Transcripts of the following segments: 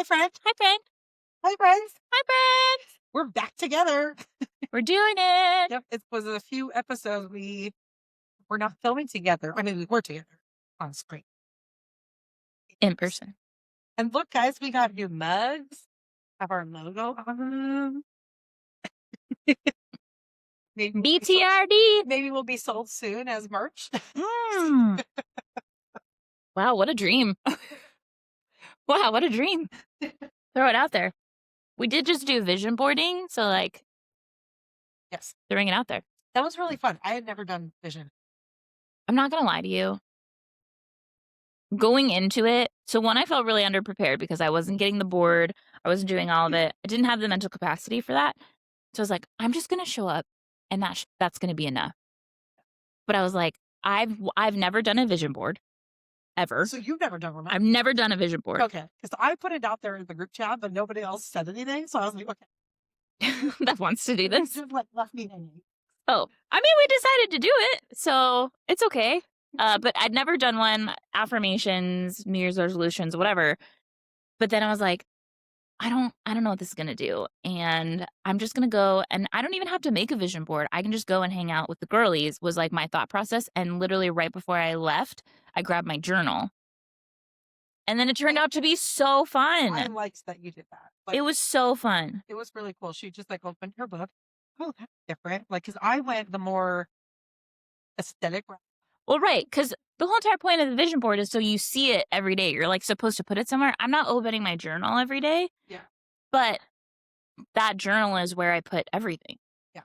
friend. Hi, friend. Hi, friends. Hi, friends. We're back together. We're doing it. Yep. It was a few episodes we were not filming together. I mean, we were together on screen. In person. And look, guys, we got new mugs. Have our logo on them. BTRD. Maybe we'll be sold soon as merch. Wow, what a dream. Wow, what a dream. Throw it out there. We did just do vision boarding, so like, Yes. throwing it out there. That was really fun. I had never done vision. I'm not going to lie to you. Going into it, so one, I felt really underprepared because I wasn't getting the board. I wasn't doing all of it. I didn't have the mental capacity for that. So I was like, I'm just going to show up and that's going to be enough. But I was like, I've never done a vision board. Ever. So you've never done one? I've never done a vision board. Okay. Because I put it out there in the group chat, but nobody else said anything. So I was like, okay. That wants to do this. Just left me hanging. Oh, I mean, we decided to do it, so it's okay. But I'd never done one, affirmations, New Year's resolutions, whatever. But then I was like, I don't know what this is gonna do. And I'm just gonna go, and I don't even have to make a vision board. I can just go and hang out with the girlies, was like my thought process. And literally right before I left, I grabbed my journal. And then it turned out to be so fun. I liked that you did that. It was so fun. It was really cool. She just like opened her book. Oh, that's different. Like, because I went the more aesthetic route. Well, right, because the whole entire point of the vision board is so you see it every day. You're like supposed to put it somewhere. I'm not opening my journal every day. Yeah. But that journal is where I put everything. Yeah.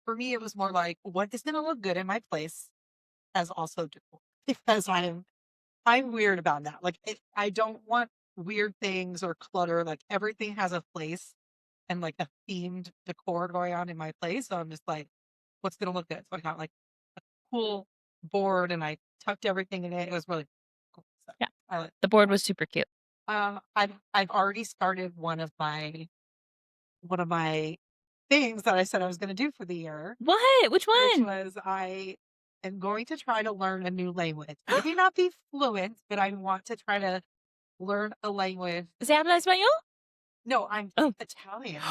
For me, it was more like, what is going to look good in my place as also decor? Because I'm weird about that. Like, I don't want weird things or clutter. Like, everything has a place and like a themed decor going on in my place. So I'm just like, what's going to look good? So I got like a cool board and I tucked everything in it. It was really cool. So, yeah. The board was super cute. I've already started one of my things that I said I was going to do for the year. What? Which one? Which was I am going to try to learn a new language. Maybe not be fluent, but I want to try to learn a language. ¿Se habla español? No, I'm Italian.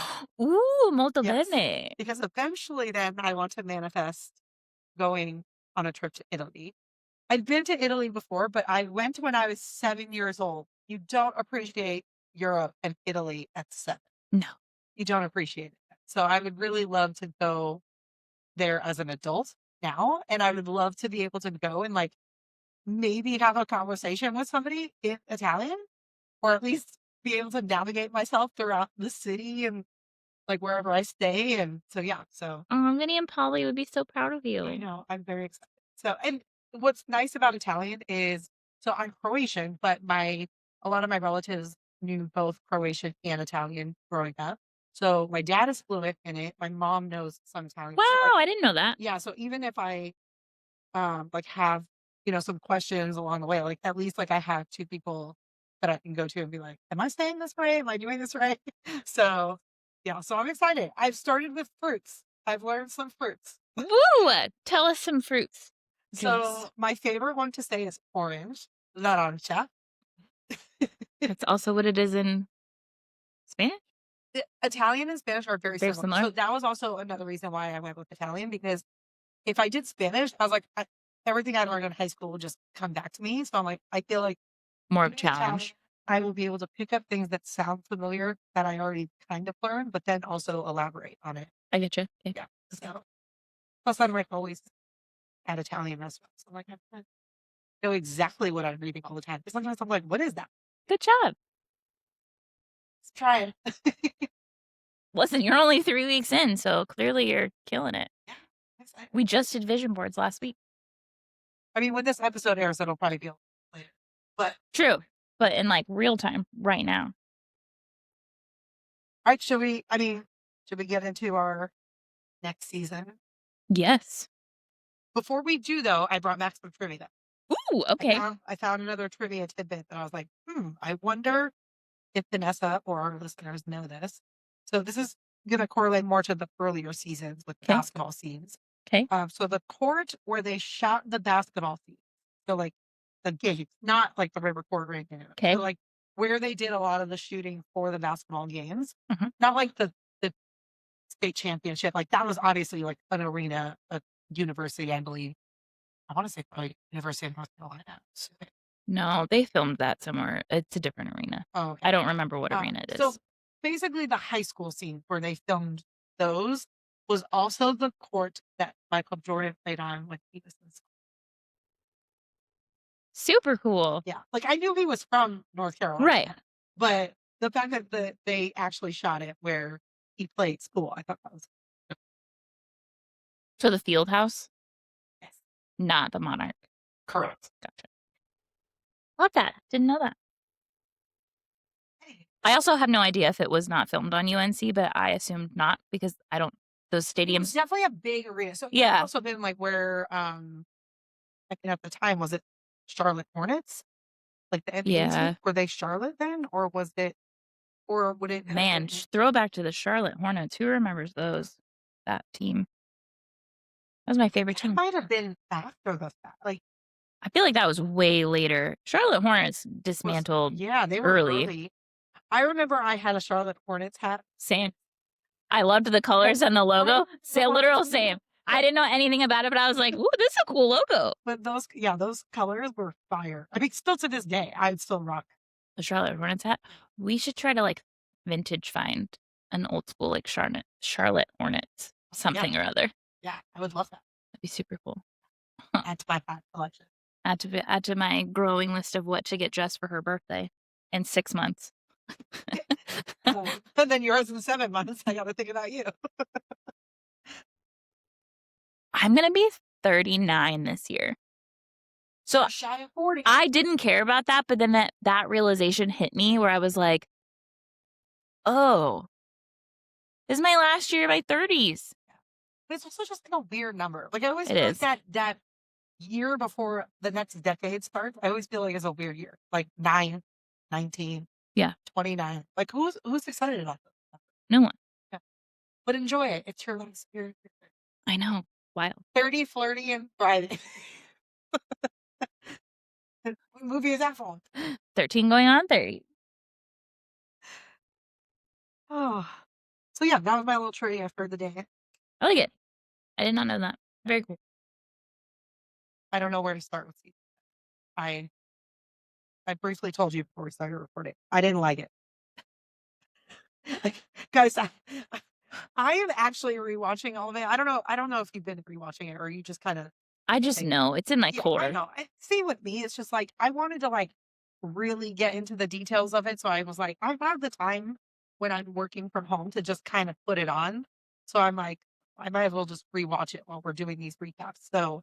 Ooh, molto bene. Because eventually then I want to manifest going on a trip to Italy. I'd been to Italy before, but I went when I was 7 years old. You don't appreciate Europe and Italy at 7. No. You don't appreciate it. So I would really love to go there as an adult now. And I would love to be able to go and like maybe have a conversation with somebody in Italian, or at least be able to navigate myself throughout the city and like wherever I stay. And so, yeah. So Vinny and Polly would be so proud of you. I know. I'm very excited. So, and what's nice about Italian is, so I'm Croatian, but a lot of my relatives knew both Croatian and Italian growing up. So my dad is fluent in it. My mom knows some Italian. Wow, so I didn't know that. Yeah, so even if I like have, some questions along the way, like at least like I have 2 people that I can go to and be like, am I saying this right? Am I doing this right? So yeah, so I'm excited. I've started with fruits. I've learned some fruits. Woo! Tell us some fruits. So my favorite one to say is orange, naranja. That's also what it is in Spanish? Italian and Spanish are very similar. So that was also another reason why I went with Italian, because if I did Spanish, I was like, everything I learned in high school would just come back to me. So I'm like, I feel like more of a challenge. I will be able to pick up things that sound familiar that I already kind of learned, but then also elaborate on it. I get you. Okay. Yeah. So plus I'm like always at Italian restaurants. So I'm like, I know exactly what I'm reading all the time. Sometimes I'm like, what is that? Good job. Let's try it. Listen, you're only 3 weeks in, so clearly you're killing it. Yeah. We just did vision boards last week. I mean, when this episode airs, it'll probably be later. But true. But in like real time right now. All right, should we get into our next season? Yes. Before we do, though, I brought back some trivia. Ooh, okay. I found another trivia tidbit that I was like, I wonder if Vanessa or our listeners know this. So this is going to correlate more to the earlier seasons with basketball scenes. Okay. So the court where they shot the basketball scene, so like the game, not like the river court right now. Okay. So like where they did a lot of the shooting for the basketball games. Mhm. Not like the state championship. Like that was obviously like an arena, a university, I believe. I want to say probably University of North Carolina. No, they filmed that somewhere. It's a different arena. Oh, okay. I don't remember what arena it So is. basically, the high school scene where they filmed those was also the court that Michael Jordan played on when he was in school. Super cool. Yeah, like I knew he was from North Carolina, Right. but the fact that they actually shot it where he played school, I thought that was So the field house, yes, not the Monarch. correct. Gotcha. Love that. Didn't know that. Hey, I also have no idea if it was not filmed on UNC, but I assumed not because I don't those it was stadiums. definitely a big arena. So it could Yeah. also been like where I think at the time was it Charlotte Hornets, like the NBA team? Yeah. Were they Charlotte then, or was it, or would it have Man, been? throwback to the Charlotte Hornets. Who remembers those? That team. That was my favorite That team. might have been after the fact. Like I feel like that was way later. Charlotte Hornets was dismantled yeah, they were early. early. I remember I had a Charlotte Hornets hat. Same. I loved the colors and the logo. Say literal same. I didn't know anything about it, but I was like, "Ooh, this is a cool logo." But those colors were fire. I mean, still to this day, I'd still rock it. The Charlotte Hornets hat. We should try to like vintage find an old school like Charlotte Hornets something or other. Yeah, I would love that. That'd be super cool. Add to my hat collection. Add to my growing list of what to get dressed for her birthday in 6 months. And then yours in 7 months. I got to think about you. I'm gonna be 39 this year. So You're shy of 40. I didn't care about that, but then that realization hit me where I was like, "Oh, this is my last year of my 30s." But it's also just like a weird number. Like I always It feel is. like that year before the next decade starts, I always feel like it's a weird year. Like 9, 19, Yeah. 29. Like who's excited about this? No one. Yeah. But enjoy it. It's your last year. I know. Wild. 30, flirty, and Friday. What movie is that from? 13 going on 30. Oh. So yeah, that was my little trivia for the day. I like it. I did not know that. Very cool. I don't know where to start with you. I I briefly told you before we started recording. I didn't like it. Like, guys, I am actually rewatching all of it. I don't know if you've been rewatching it or you just kind of I just like, know. It's in my yeah, I core. know. See with me, it's just like I wanted to like really get into the details of it. So I was like, I have the time when I'm working from home to just kind of put it on. So I'm like, I might as well just rewatch it while we're doing these recaps. So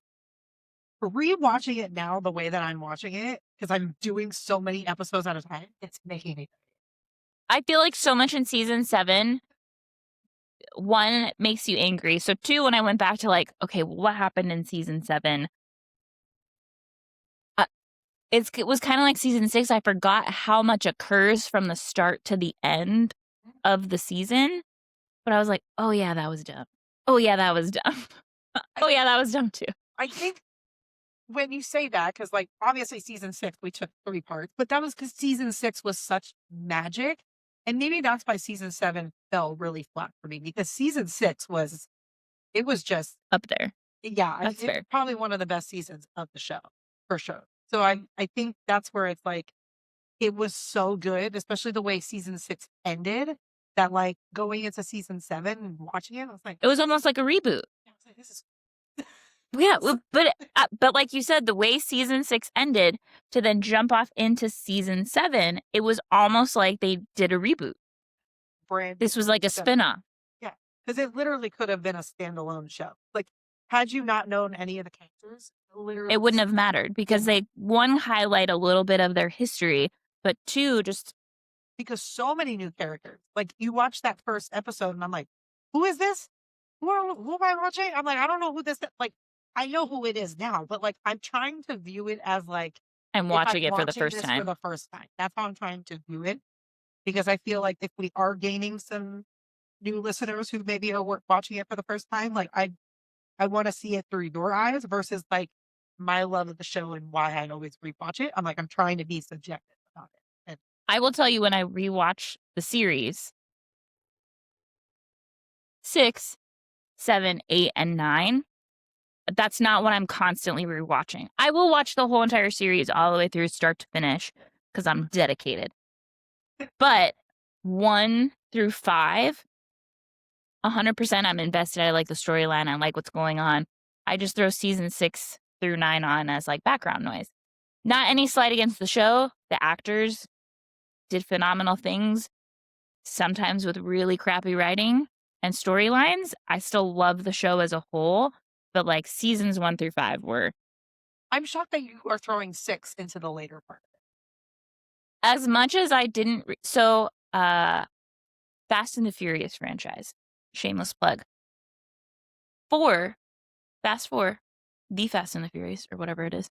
rewatching it now the way that I'm watching it, because I'm doing so many episodes at a time, it's making me I feel like so much in season 7, 1 makes you angry. So 2, when I went back to like, okay, what happened in season 7? It was kind of like season 6. I forgot how much occurs from the start to the end of the season. But I was like, oh yeah, that was dumb. Oh yeah, that was dumb. Oh yeah, that was dumb too. I think when you say that, because like obviously season 6 we took 3 parts, but that was because season 6 was such magic, and maybe that's why season 7 fell really flat for me because season 6 was it was just Up there. yeah, That's fair. it's probably one of the best seasons of the show for sure. So I think that's where it's like it was so good, especially the way season 6 ended. That like going into season 7 and watching it, I was like, It was almost like a reboot. I was like, this is Yeah, but like you said, the way season 6 ended to then jump off into season 7, it was almost like they did a reboot. brand. This was like a stuff. spin-off. Yeah, because it literally could have been a standalone show. Like, had you not known any of the characters, literally, It wouldn't have mattered because they, 1, highlight a little bit of their history, but 2, just because so many new characters. Like, you watch that first episode, and I'm like, who is this? Who am I watching? I'm like, I don't know who this is. Like, I know who it is now, but like, I'm trying to view it as like I'm if watching I'm it for the watching first this time. for the first time. That's how I'm trying to view it because I feel like if we are gaining some new listeners who maybe are watching it for the first time, like I want to see it through your eyes versus like my love of the show and why I always rewatch it. I'm like, I'm trying to be subjective about it. I will tell you when I rewatch the series, 6, 7, 8, and 9, that's not what I'm constantly rewatching. I will watch the whole entire series all the way through start to finish because I'm dedicated. But 1 through 5, 100% I'm invested. I like the storyline. I like what's going on. I just throw season 6 through 9 on as like background noise. Not any slight against the show. The actors did phenomenal things, sometimes with really crappy writing and storylines. I still love the show as a whole, but like seasons 1 through 5 were I'm shocked that you are throwing 6 into the later part. as much as I didn't. Fast and the Furious franchise, shameless plug. 4, Fast 4, The Fast and the Furious, or whatever it is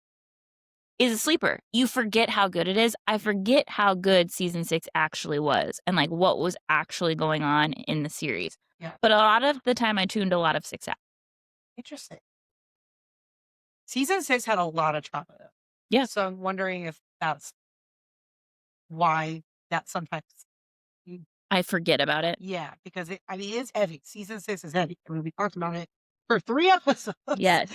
a sleeper. You forget how good it is. I forget how good season 6 actually was and like what was actually going on in the series. Yeah. But a lot of the time I tuned a lot of 6 out. Interesting. Season 6 had a lot of trauma, though. Yeah. So I'm wondering if that's why that sometimes. I forget about it. Yeah, because it's heavy. Season 6 is heavy. I mean, we talked about it for 3 episodes. Yes.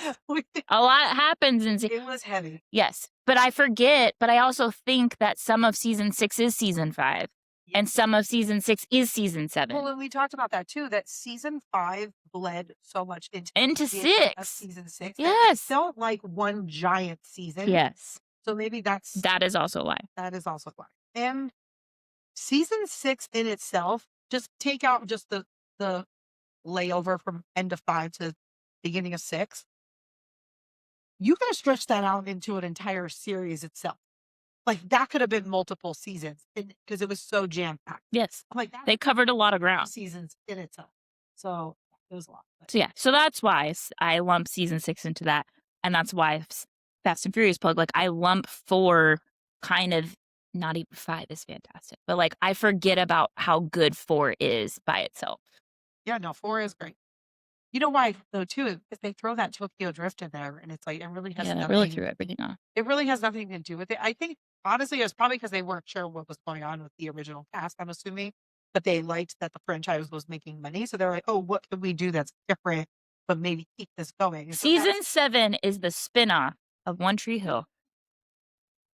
A lot happens in It was heavy. Yes. But I forget, but I also think that some of season 6 is season 5. Yeah. And some of season 6 is season 7. Well, and we talked about that too, that season 5 bled so much into the end of 6. season 6. Yes. It felt like one giant season. Yes. So maybe That is also why. That is also why. And season 6 in itself, just take out just the layover from end of 5 to beginning of 6. You could have stretched that out into an entire series itself. Like that could have been multiple seasons because it was so jam packed. Yes. I'm like, that They covered a lot of ground. seasons in itself. So it was a lot. So yeah, so that's why I lump season 6 into that. And that's why Fast and Furious plug, like I lump 4 kind of, not even 5 is fantastic, but like I forget about how good 4 is by itself. Yeah, no, 4 is great. You know why though too? If they throw that Tokyo Drift in there and it's like, it really has Yeah, that nothing. really threw everything off. It really has nothing to do with it. I think honestly, it was probably because they weren't sure what was going on with the original cast, I'm assuming. But they liked that the franchise was making money. So they're like, oh, what can we do that's different, but maybe keep this going? And so Season 7 is the spin-off of One Tree Hill.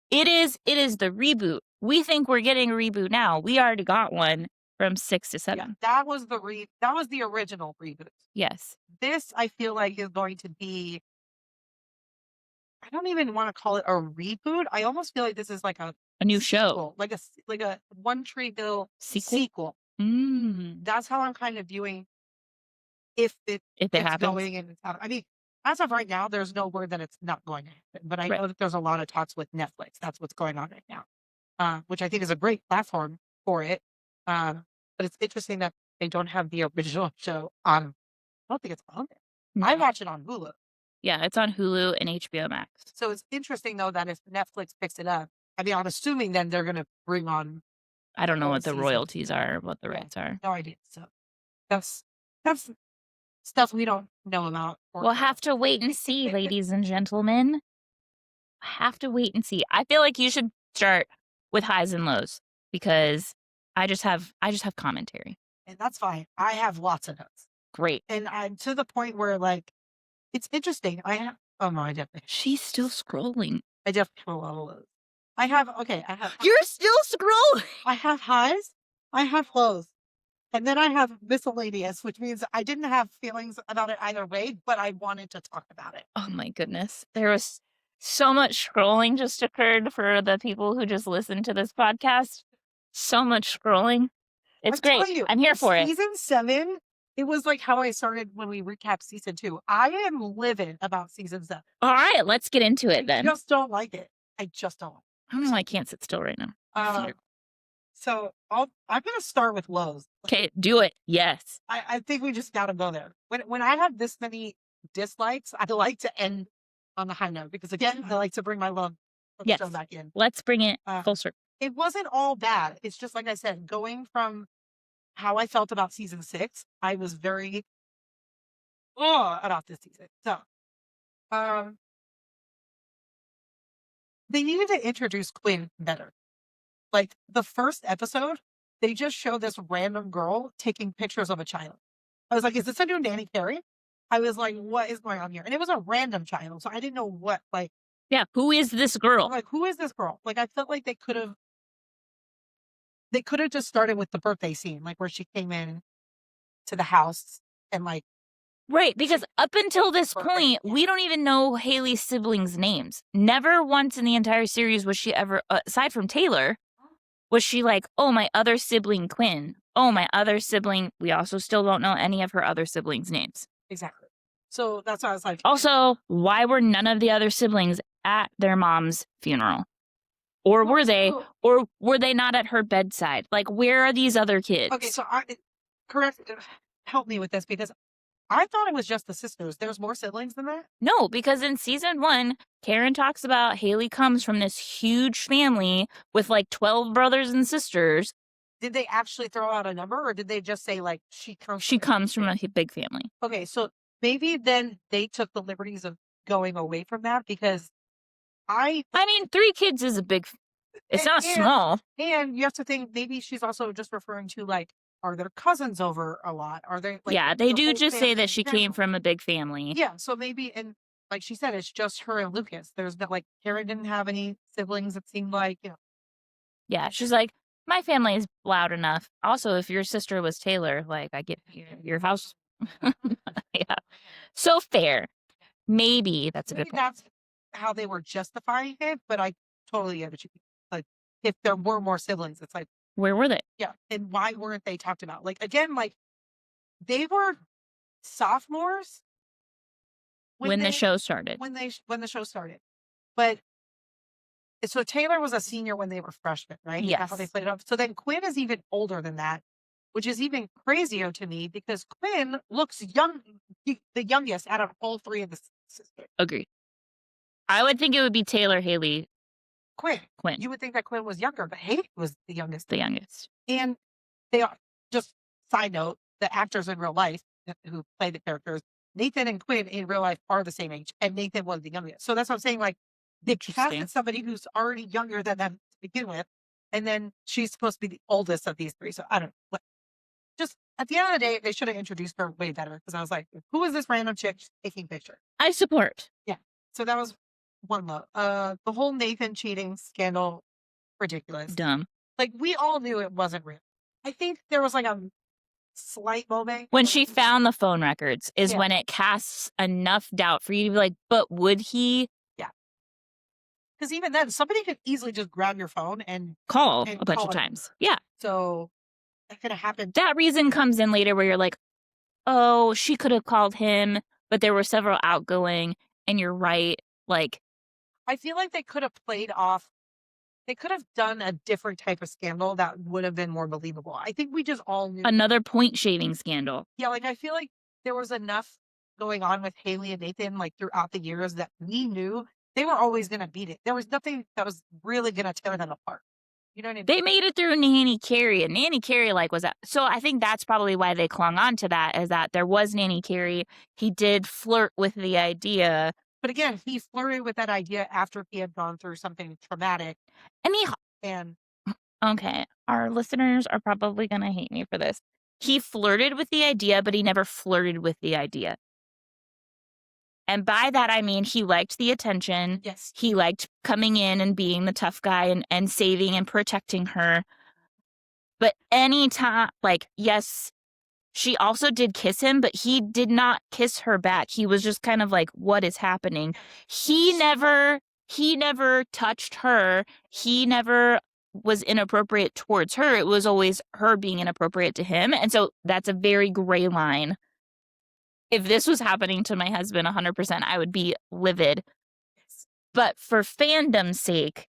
It is the reboot. We think we're getting a reboot now. We already got one from 6 to 7. yeah, that was the original reboot. Yes. This I feel like is going to be, I don't even want to call it a reboot. I almost feel like this is like a new sequel, show. like a One Tree Hill sequel. Mm. That's how I'm kind of viewing if it happens. going and it's happening. I mean, as of right now, there's no word that it's not going to happen. But I know that there's a lot of talks with Netflix. That's what's going on right now, which I think is a great platform for it. But it's interesting that they don't have the original show on. I don't think it's on there. No. I watch it on Hulu. Yeah, it's on Hulu and HBO Max. So it's interesting, though, that if Netflix picks it up, I mean, I'm assuming then they're going to bring on. I don't know what the royalties are, what the rights are. No idea. So that's stuff we don't know about. We'll have to wait and see, ladies and gentlemen. Have to wait and see. I feel like you should start with highs and lows because I just have commentary. And that's fine. I have lots of notes. Great. And I'm to the point where like it's interesting. I definitely. She's still scrolling. I definitely have a lot of lows. I have You're still scrolling. I have highs, I have lows. And then I have miscellaneous, which means I didn't have feelings about it either way, but I wanted to talk about it. Oh my goodness. There was so much scrolling just occurred for the people who just listened to this podcast. So much scrolling. It's great. I'm here for it. Season 7, it was like how I started when we recapped season 2. I am livid about season 7. All right, let's get into it then. I just don't like it. I just don't. I don't know why I can't sit still right now. So I'm going to start with lows. Okay, do it. Yes. I think we just got to go there. When I have this many dislikes, I like to end on the high note because again, I like to bring my love show back in. Let's bring it full circle. It wasn't all bad. It's just like I said, going from how I felt about season 6, I was very about this season. So, they needed to introduce Quinn better. Like, the first episode, they just show this random girl taking pictures of a child. I was like, "Is this a new Nanny Carey?" I was like, "What is going on here?" And it was a random child, so I didn't know what, like, Yeah, who is this girl? I'm like, "Who is this girl?" Like, I felt like they could have just started with the birthday scene, like, where she came in to the house and, like, Right, because up until this birthday. point, we don't even know Haley's siblings' names. Never once in the entire series was she ever, aside from Taylor, was she like, "Oh, my other sibling Quinn. Oh, my other sibling." We also still don't know any of her other siblings' names. Exactly. So that's why I was like, Also, why were none of the other siblings at their mom's funeral? Or were they? Or were they not at her bedside? Like, where are these other kids? okay, so correct, help me with this because I thought it was just the sisters. There's more siblings than that? No, because in season 1, Karen talks about Haley comes from this huge family with like 12 brothers and sisters. Did they actually throw out a number or did they just say, like, she She comes from a big family. Okay, so maybe then they took the liberties of going away from that because I I mean, 3 kids is a big. It's not and small. and you have to think maybe she's also just referring to, like, are their cousins over a lot? Are they, like, Yeah, they the do whole just say family that in she came general? from a big family. Yeah, so maybe and like she said, it's just her and Lucas. There's no like, Karen didn't have any siblings, it seemed like, Yeah, she's like, my family is loud enough. Also, if your sister was Taylor, like, I get your house. Yeah. So fair. Maybe that's a good maybe point. that's how they were justifying it, but I totally get what you mean. Like, if there were more siblings, it's like, Where were they? yeah, and why weren't they talked about? Like, again, like, they were sophomores when When the they show started. when the show started. But so Taylor was a senior when they were freshmen, right? Is that how they Yes. played it up? So then Quinn is even older than that, which is even crazier to me because Quinn looks young, the youngest out of all three of the sisters. Agreed. I would think it would be Taylor, Haley, Quinn. Quinn, You would think that Quinn was younger, but Haley was the youngest. the youngest. And they are just side note, the actors in real life who play the characters, Nathan and Quinn in real life are the same age, and Nathan was the youngest. So that's what I'm saying. Like, they Interesting. casted somebody who's already younger than them to begin with, and then she's supposed to be the oldest of these three. So I don't know. Just at the end of the day, they should have introduced her way better because I was like, who is this random chick taking picture? I support. Yeah. So that was one low. The whole Nathan cheating scandal, ridiculous. Dumb. Like, we all knew it wasn't real. I think there was like a slight moment When she found the phone records is Yeah. when it casts enough doubt for you to be like, but would he because even then, somebody could easily just grab your phone and call And a bunch call of it. times? Yeah. so that could have happened. That reason comes in later where you're like, oh, she could have called him, but there were several outgoing, and you're right. Like, I feel like they could have played off. They could have done a different type of scandal that would have been more believable. I think we just all knew. another point shaving scandal. Yeah, like I feel like there was enough going on with Haley and Nathan like throughout the years that we knew they were always going to beat it. There was nothing that was really going to tear them apart. You know what I mean? They made it through Nanny Carey, and Nanny Carey, like, was that. So I think that's probably why they clung on to that, is that there was Nanny Carey. He did flirt with the idea. But again, he flirted with that idea after he had gone through something traumatic. And And okay, our listeners are probably going to hate me for this. He flirted with the idea, but he never flirted with the idea. And by that, I mean he liked the attention. yes, He liked coming in and being the tough guy and saving and protecting her. But anytime, like, yes, she also did kiss him, but he did not kiss her back. He was just kind of like, what is happening? He never touched her. He never was inappropriate towards her. It was always her being inappropriate to him. And so that's a very gray line. If this was happening to my husband 100%, I would be livid. But for fandom's sake,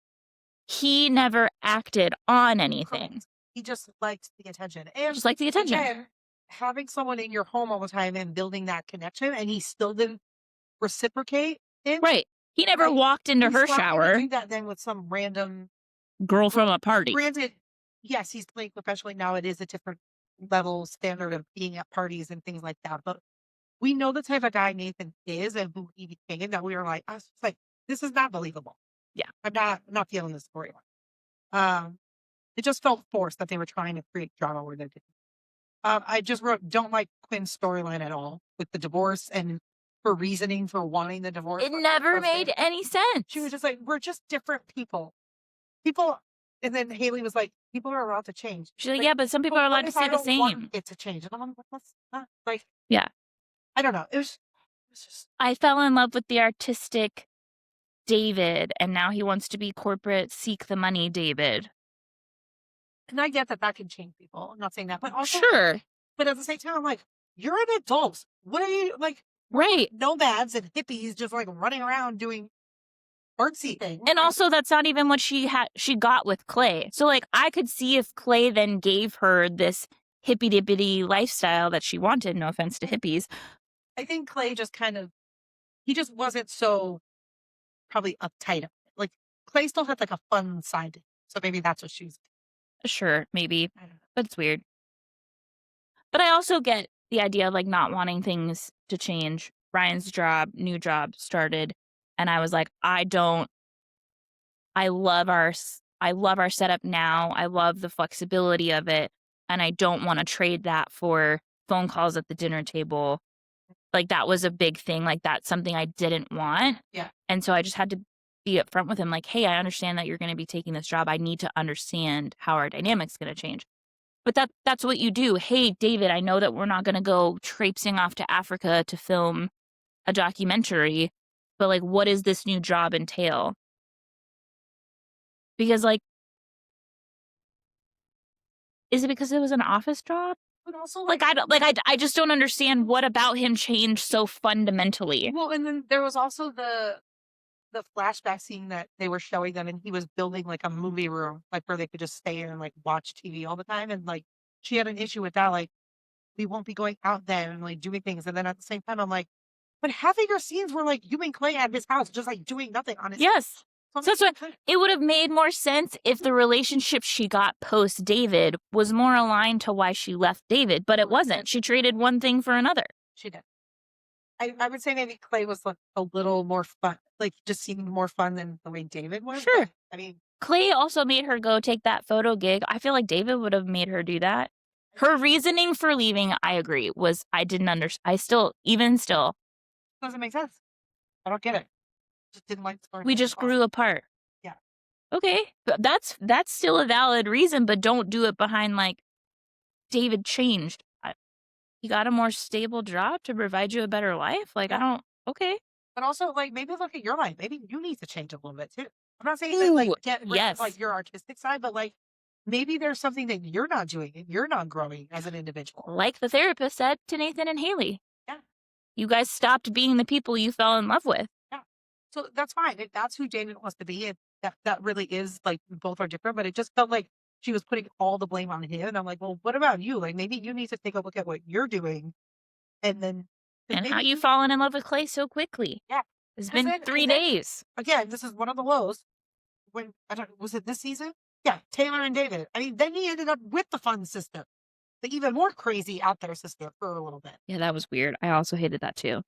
he never acted on anything. correct. He just liked the attention. And Just like the attention. again, having someone in your home all the time and building that connection, and he still didn't reciprocate it. Right. He never Right. walked into He's her not gonna shower. do that then with some random Girl from a party. Granted, yes, he's playing professionally now. It is a different level standard of being at parties and things like that. But we know the type of guy Nathan is and who he became that we were like, I was just like, this is not believable. Yeah. I'm not feeling this storyline. It just felt forced that they were trying to create drama where they didn't. I just wrote, don't like Quinn's storyline at all with the divorce and her reasoning for wanting the divorce. It never made any sense. She was just like, we're just different people. And then Haley was like, people are allowed to change. She's like, yeah, but some people are allowed to stay the same. It's a change. And I'm like, that's not like, yeah. I don't know. It was just. I fell in love with the artistic David, and now he wants to be corporate, seek the money David. And I get that can change people. I'm not saying that, but also, sure. But at the same time, I'm like, you're an adult. What are you like? Right. Nomads and hippies just like running around doing artsy things. And also, that's not even what she got with Clay. So, like, I could see if Clay then gave her this hippy-dippity lifestyle that she wanted. No offense to hippies. I think Clay just he just wasn't so probably uptight. Like, Clay still had like a fun side to him. So maybe that's what she's. Sure, maybe. I don't know. But it's weird. But I also get the idea of like not wanting things to change. Ryan's new job started, and I was like, I love our setup now. I love the flexibility of it, and I don't want to trade that for phone calls at the dinner table. Like, that was a big thing. Like, that's something I didn't want. Yeah. And so I just had to be upfront with him, like, hey, I understand that you're going to be taking this job. I need to understand how our dynamic's going to change. But that's what you do. Hey, David, I know that we're not going to go traipsing off to Africa to film a documentary, but like, what does this new job entail? Because like, is it because it was an office job? But also, I just don't understand what about him changed so fundamentally. Well, and then there was also the flashback scene that they were showing them, and he was building like a movie room, like where they could just stay and like watch TV all the time. And like she had an issue with that, like we won't be going out then and like doing things. And then at the same time, I'm like, but half of your scenes were like you and Clay at his house, just like doing nothing on his. Yes. So that's what it would have made more sense if the relationship she got post David was more aligned to why she left David, but it wasn't. She traded one thing for another. She did. I would say maybe Clay was like a little more fun, like just seeming more fun than the way David was. Sure. But, I mean, Clay also made her go take that photo gig. I feel like David would have made her do that. Her reasoning for leaving, I agree, was I didn't understand. Even still. Doesn't make sense. I don't get it. Just didn't like the story. We just grew apart. Yeah. Okay. But that's still a valid reason, but don't do it behind like David changed. You got a more stable job to provide you a better life? Like, yeah. Okay. But also, like, maybe look at your life. Maybe you need to change a little bit, too. I'm not saying that, like, get rid of, like, your artistic side, but, like, maybe there's something that you're not doing and you're not growing as an individual. Like the therapist said to Nathan and Haley. Yeah. You guys stopped being the people you fell in love with. Yeah. So that's fine. If that's who David wants to be, that really is, like, both are different, but it just felt like she was putting all the blame on him. And I'm like, well, what about you? Like, maybe you need to take a look at what you're doing. And then. And how you've fallen in love with Clay so quickly. Yeah. It's been 3 days. Again, this is one of the lows. Was it this season? Yeah, Taylor and David. I mean, then he ended up with the fun sister. The even more crazy out there sister for a little bit. Yeah, that was weird. I also hated that too.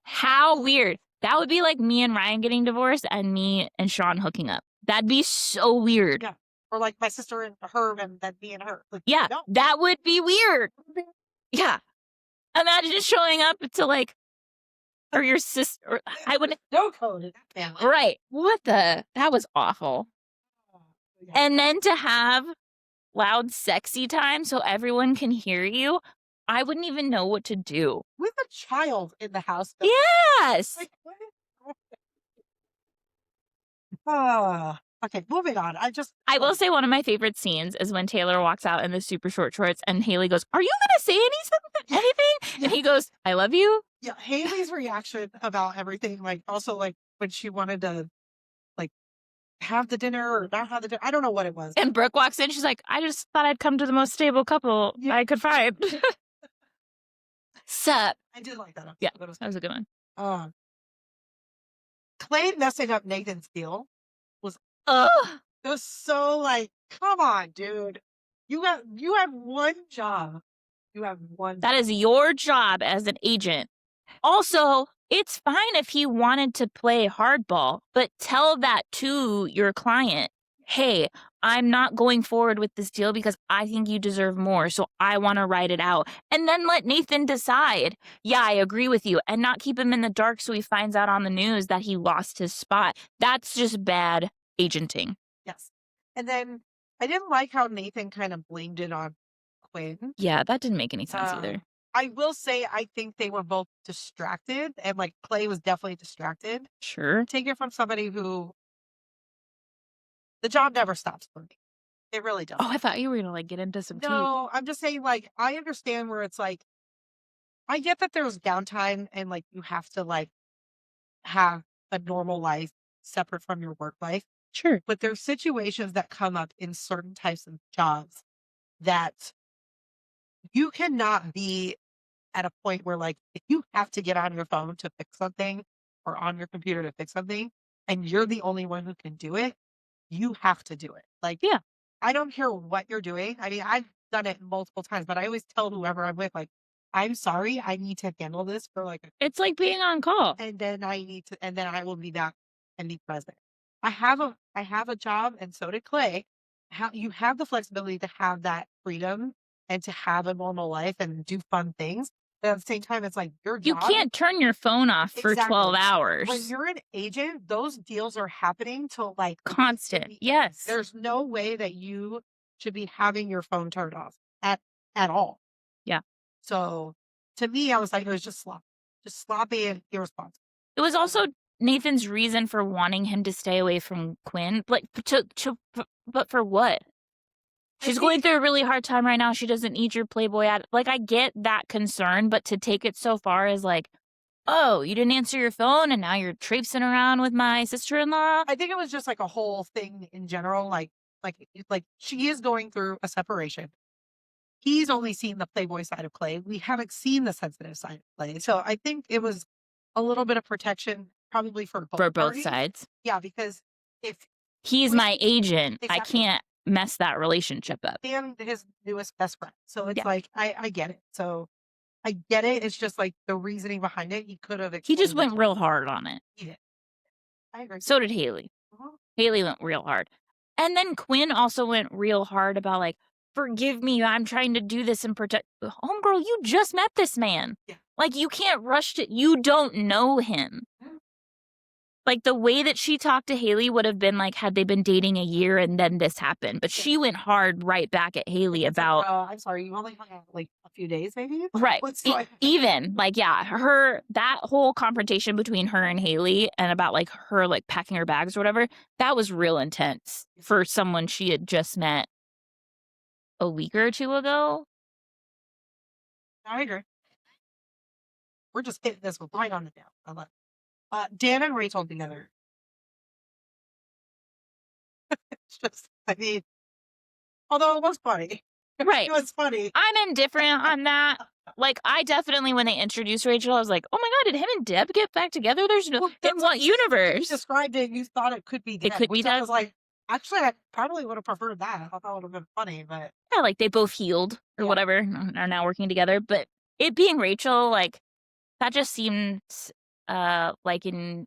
How weird. That would be like me and Ryan getting divorced and me and Sean hooking up. That'd be so weird. Yeah. Or like my sister and her and then me and her. Like, yeah, no. That would be weird. Yeah. Imagine just showing up to like, or your sister. I would no code in that family. Right. That was awful. Yeah. And then to have loud, sexy time so everyone can hear you, I wouldn't even know what to do. With a child in the house. Yes. Like, okay, moving on. I will say one of my favorite scenes is when Taylor walks out in the super short shorts and Haley goes, "Are you going to say anything?" Yeah. And he goes, "I love you." Yeah, Haley's reaction about everything, like also like when she wanted to like have the dinner or not have the dinner. I don't know what it was. And Brooke walks in. She's like, "I just thought I'd come to the most stable couple I could find." Sup. I did like that. Yeah, that was a good one. Clay messing up Nathan's deal was it was so like, come on, dude. You have one job. You have one. That is your job as an agent. Also, it's fine if he wanted to play hardball, but tell that to your client. hey, I'm not going forward with this deal because I think you deserve more. So I want to write it out. And then let Nathan decide. Yeah, I agree with you. And not keep him in the dark so he finds out on the news that he lost his spot. That's just bad agenting. Yes. And then I didn't like how Nathan kind of blamed it on Quinn. Yeah, that didn't make any sense Uh, either. I will say I think they were both distracted, and like Clay was definitely distracted. Sure. Take it from somebody who the job never stops for me. It really Oh, doesn't. I thought you were going to like get into some tea. No, I'm just saying, like, I understand where it's like, I get that there's downtime and like you have to like have a normal life separate from your work life. Sure. But there's situations that come up in certain types of jobs that you cannot be at a point where, like, if you have to get on your phone to fix something or on your computer to fix something and you're the only one who can do it, you have to do it. Like, Yeah. I don't care what you're doing. I mean, I've done it multiple times, but I always tell whoever I'm with, like, I'm sorry, I need to handle this for like a It's like being on call. and then and then I will be back and be present. I have a job, and so did Clay. How you have the flexibility to have that freedom and to have a normal life and do fun things. But at the same time, it's like your You job. can't turn your phone off for 12 Exactly. When hours. you're an agent, those deals are happening till like Constant. the Yes. there's no way that you should be having your phone turned off at all. Yeah. So to me, I was like, it was just sloppy and irresponsible. It was also Nathan's reason for wanting him to stay away from Quinn. Like, but for what? I She's going think through a really hard time right now. She doesn't need your Playboy ad. Like, I get that concern, but to take it so far as like, oh, you didn't answer your phone and now you're traipsing around with my sister-in-law. I think it was just like a whole thing in general. Like she is going through a separation. He's only seen the Playboy side of Clay. We haven't seen the sensitive side of Clay. So I think it was a little bit of protection probably for both For both parties. sides. Yeah, because if He's my agent. I exactly can't mess that relationship up. Dan his newest best friend. So it's Yeah. like I get it. So I get it. It's just like the reasoning behind it. He could have He just explained went real hard on it. He did. I agree. So did Haley. Uh-huh. Haley went real hard. And then Quinn also went real hard about like, forgive me, I'm trying to do this and protect. Homegirl, you just met this man. Yeah. Like, you can't rush to, you don't know him. Yeah. Like, the way that she talked to Haley would have been like, had they been dating a year and then this happened. But she went hard right back at Haley It's about, like, I'm sorry, you only hung out like a few days, maybe? right. What's going Even like, yeah, that whole confrontation between her and Haley and about like her like packing her bags or whatever, that was real intense for someone she had just met a week or two ago. I agree. We're just hitting this right on the nail. I love it. Dan and Rachel together. It's just, I mean, although it was funny. Right. It was funny. I'm indifferent on that. Like, I definitely, when they introduced Rachel, I was like, oh my God, did him and Deb get back together? There's no, in what You universe? described it, you thought it could be Deb. It could be which I Deb. was like, actually, I probably would have preferred that. I thought that would have been funny, but Yeah, like they both healed or Yeah. whatever, and are now working together. But it being Rachel, like, that just seemed like an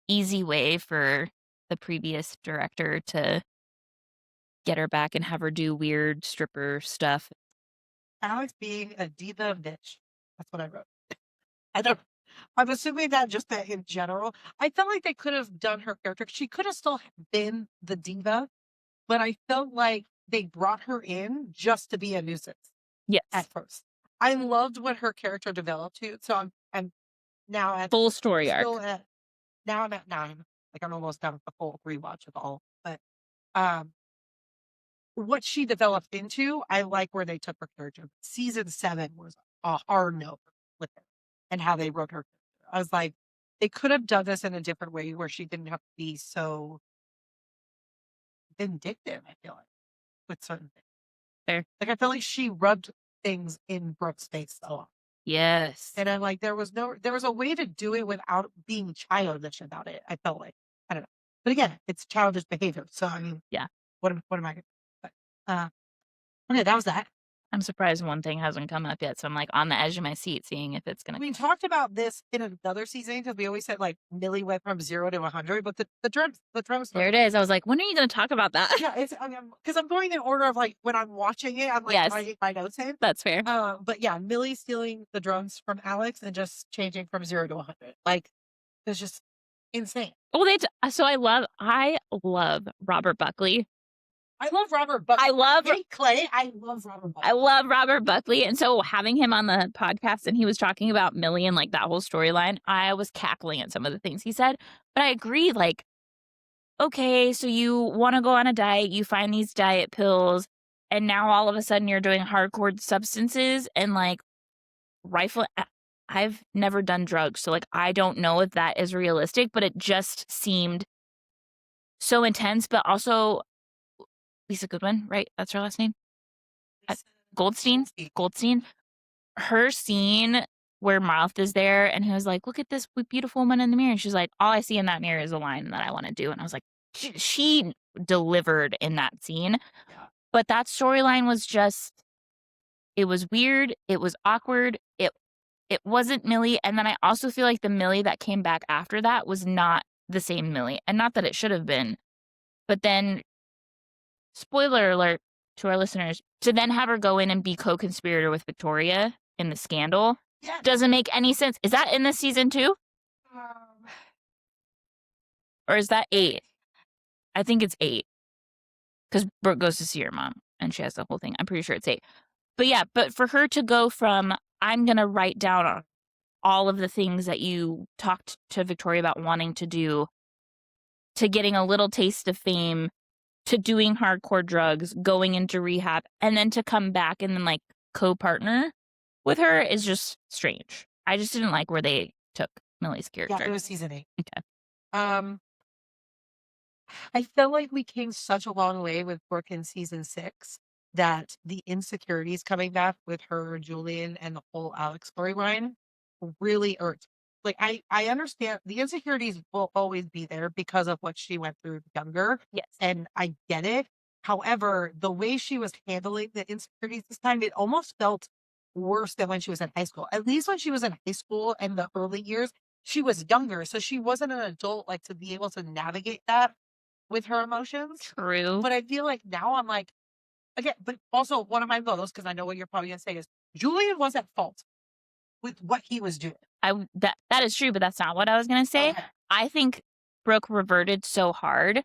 easy way for the previous director to get her back and have her do weird stripper stuff. Alex being a diva bitch. That's what I wrote. I don't. I'm assuming that just that in general. I felt like they could have done her character. She could have still been the diva, but I felt like they brought her in just to be a nuisance Yes. at first. I loved what her character developed to. So I'm now at Full story arc. still at now I'm at 9. Like I'm almost done with the full rewatch of all. But what she developed into, I like where they took her character. Season 7 was a hard no with her and how they wrote her. I was like, they could have done this in a different way where she didn't have to be so vindictive, I feel like, with certain things. Fair. Like I feel like she rubbed things in Brooke's face a lot. Yes. And I'm like, there was a way to do it without being childish about it. I felt like, I don't know. But again, it's childish behavior. So I mean, Yeah. what am I gonna but okay, that was that. I'm surprised one thing hasn't come up yet, so I'm, like, on the edge of my seat seeing if it's gonna. We talked about this in another season because we always said like Millie went from 0 to 100, but the drums. There it is. I was like, "When are you gonna talk about that?" Yeah, it's I mean, because I'm going in order of like when I'm watching it, I'm like Yes, writing my notes in. that's fair. But yeah, Millie stealing the drums from Alex and just changing from 0 to 100. Like it's just insane. Well, so I love Robert Buckley. I love Robert Buckley. I love Clay. I love Robert Buckley. I love Robert Buckley, and so having him on the podcast and he was talking about Millie and, like, that whole storyline, I was cackling at some of the things he said, but I agree, like, okay, so you wanna go on a diet, you find these diet pills, and now all of a sudden you're doing hardcore substances and, like, I've never done drugs, so, like, I don't know if that is realistic, but it just seemed so intense, but also Lisa Goodwin, right? That's her last name? Uh, Goldstein? Goldstein? Her scene where Mouth is there and he was like, "Look at this beautiful woman in the mirror," and she's like, "All I see in that mirror is a line that I wanna do," and I was like, she delivered in that scene, Yeah. but that storyline was just it was weird, it was awkward, it wasn't Millie, and then I also feel like the Millie that came back after that was not the same Millie, and not that it should have been, but then spoiler alert to our listeners, to then have her go in and be co-conspirator with Victoria in the scandal Yeah. doesn't make any sense. Is that in this season too? Um, Or is that 8? I think it's 8. Because Brooke goes to see her mom and she has the whole thing. I'm pretty sure it's 8. But yeah, but for her to go from, I'm going to write down all of the things that you talked to Victoria about wanting to do, to getting a little taste of fame, to doing hardcore drugs, going into rehab, and then to come back and then, like, co-partner with her is just strange. I just didn't like where they took Millie's yeah, character. it was season 8. Okay. I feel like we came such a long way with Brooke in season 6 that the insecurities coming back with her, Julian, and the whole Alex storyline really irked. Like I understand the insecurities will always be there because of what she went through younger, Yes. and I get it. However, the way she was handling the insecurities this time, it almost felt worse than when she was in high school. At least when she was in high school and the early years, she was younger, so she wasn't an adult like to be able to navigate that with her emotions. True. But I feel like now I'm like, again, but also one of my goals, because I know what you're probably gonna say is Julian was at fault with what he was doing. That is true, but that's not what I was gonna say. Okay. I think Brooke reverted so hard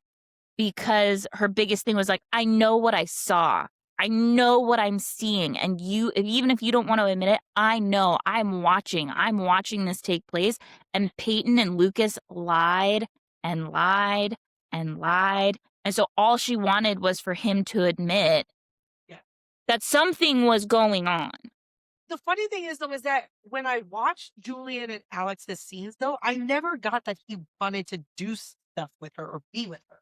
because her biggest thing was like, I know what I saw. I know what I'm seeing. And even if you don't want to admit it, I know I'm watching. I'm watching this take place. And Peyton and Lucas lied and lied and lied. And so all she wanted was for him to admit Yeah. that something was going on. The funny thing is though, is that when I watched Julian and Alex's scenes though, I never got that he wanted to do stuff with her or be with her.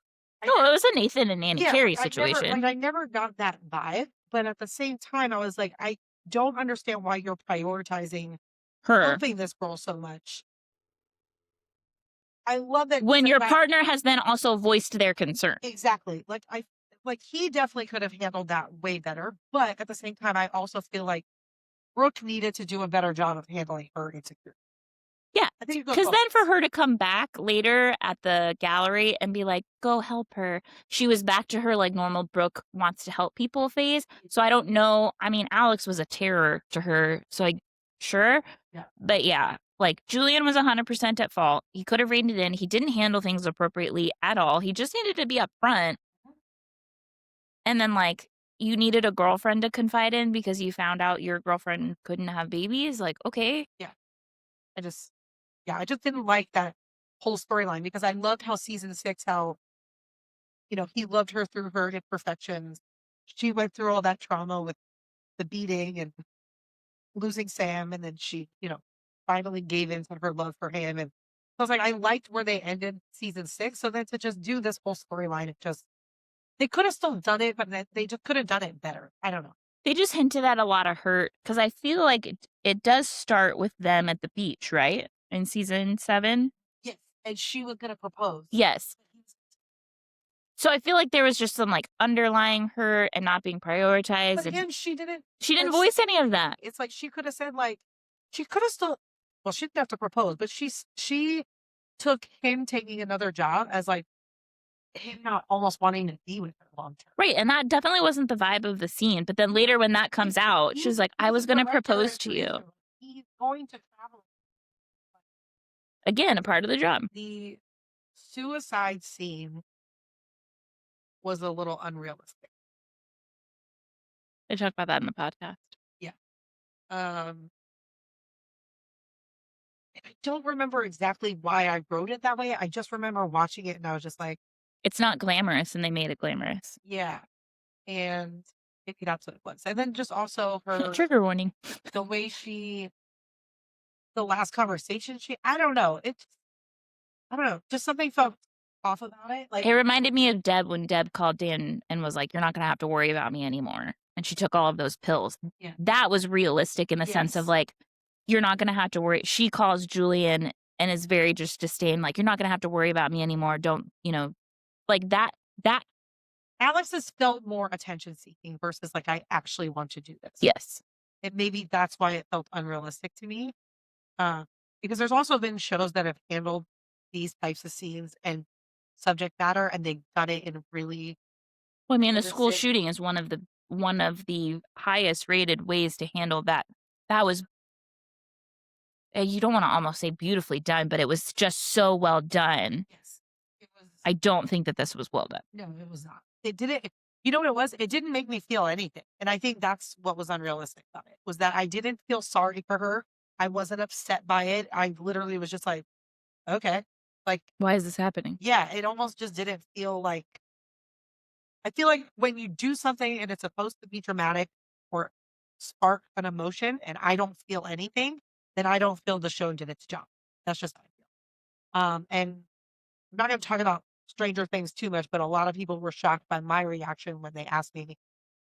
No, it was a Nathan and Annie Carey situation. I never got that vibe, but at the same time, I was like, I don't understand why you're prioritizing Her. helping this girl so much. I love that When your partner has then also voiced their concern. exactly. Like he definitely could have handled that way better, but at the same time, I also feel like Brooke needed to do a better job of handling her insecurity. Yeah, I think because then for her to come back later at the gallery and be like, go help her, she was back to her like normal Brooke wants to help people phase. So I don't know. I mean, Alex was a terror to her. So sure. Yeah. But yeah, like Julian was 100% at fault. He could have reined it in. He didn't handle things appropriately at all. He just needed to be upfront. And then like, you needed a girlfriend to confide in because you found out your girlfriend couldn't have babies. Like, okay. Yeah. I just didn't like that whole storyline because I loved how season 6, how, he loved her through her imperfections. She went through all that trauma with the beating and losing Sam. And then she, finally gave in to her love for him. And I was like, I liked where they ended season 6. So then to just do this whole storyline, they could have still done it, but they just could have done it better. I don't know. They just hinted at a lot of hurt because I feel like it does start with them at the beach, right? In season 7? Yes. And she was going to propose. Yes. So I feel like there was just some, like, underlying hurt and not being prioritized, But and again, she didn't it's voice any of that. it's like she could have said, like she could have still well, she didn't have to propose, but she took him taking another job as, like, him not almost wanting to be with her long term. Right, and that definitely wasn't the vibe of the scene, but then later when that comes out, she's like, "I He's a was gonna director propose and to you." producer. He's going to travel. Again, a part of the job. The suicide scene was a little unrealistic. They talk about that in the podcast. Yeah. Um, and I don't remember exactly why I wrote it that way. I just remember watching it and I was just like, It's not glamorous, and they made it glamorous. yeah. And maybe that's what it was. And then just also her Trigger warning. the way the last conversation I don't know. I don't know. Just something felt off about it. Like, It reminded me of Deb when Deb called Dan and was like, "You're not gonna have to worry about me anymore," and she took all of those pills. yeah. That was realistic in the sense of, Yes. like, you're not gonna have to worry. She calls Julian and is very just disdain, like, "You're not gonna have to worry about me anymore, don't" like, that Alex has felt more attention seeking versus like I actually want to do this. yes. And maybe that's why it felt unrealistic to me. Uh, because there's also been shows that have handled these types of scenes and subject matter, and they've done it in really Well, I mean, the school realistic. shooting is one of the highest rated ways to handle that. That was you don't wanna almost say beautifully done, but it was just so well done. Yes, it was. I don't think that this was well done. No, it was not. It didn't. You know what it was? It didn't make me feel anything, and I think that's what was unrealistic about it. Was that I didn't feel sorry for her. I wasn't upset by it. I literally was just like, okay, like Why is this happening? yeah. It almost just didn't feel like. I feel like when you do something and it's supposed to be dramatic or spark an emotion, and I don't feel anything, then I don't feel the show did its job. That's just how I feel. And I'm not going to talk about Stranger Things too much, but a lot of people were shocked by my reaction when they asked me